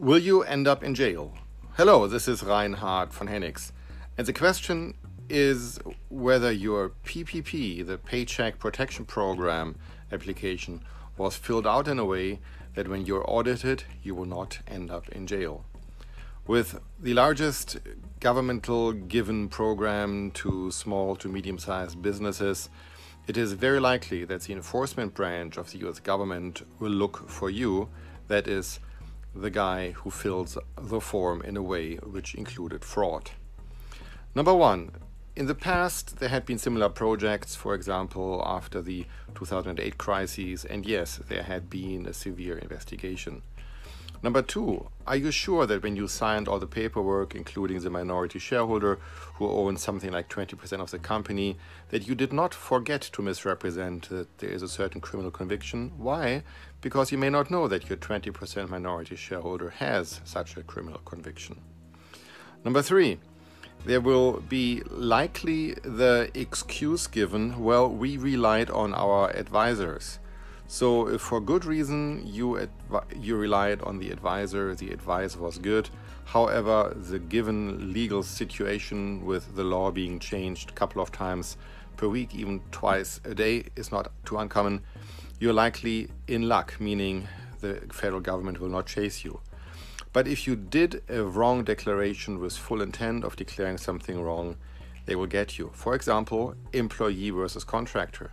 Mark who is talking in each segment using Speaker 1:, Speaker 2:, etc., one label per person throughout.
Speaker 1: Will you end up in jail? Hello, this is Reinhard von Hennigs. And the question is whether your PPP, the Paycheck Protection Program application, was filled out in a way that when you're audited, you will not end up in jail. With the largest governmental given program to small to medium-sized businesses, it is very likely that the enforcement branch of the US government will look for you, that is, the guy who fills the form in a way which included fraud. Number one, in the past there had been similar projects, for example after the 2008 crises, and yes, there had been a severe investigation. Number two, are you sure that when you signed all the paperwork, including the minority shareholder who owns something like 20% of the company, that you did not forget to misrepresent that there is a certain criminal conviction? Why? Because you may not know that your 20% minority shareholder has such a criminal conviction. Number three, there will be likely the excuse given, well, we relied on our advisors. So if for good reason you relied on the advice was good. However, the given legal situation with the law being changed a couple of times per week, even twice a day, is not too uncommon. You're likely in luck, meaning the federal government will not chase you. But if you did a wrong declaration with full intent of declaring something wrong, they will get you. For example, employee versus contractor.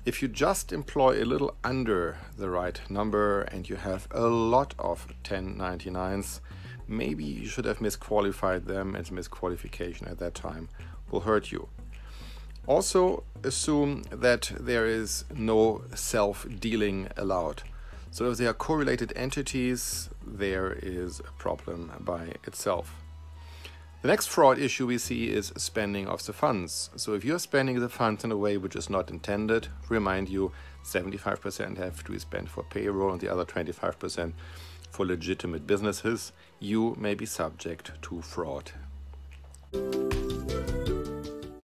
Speaker 1: If you just employ a little under the right number and you have a lot of 1099s, maybe you should have misqualified them, and misqualification at that time will hurt you. Also assume that there is no self-dealing allowed. So if they are correlated entities, there is a problem by itself. The next fraud issue we see is spending of the funds. So if you're spending the funds in a way which is not intended, remind you, 75% have to be spent for payroll and the other 25% for legitimate businesses, you may be subject to fraud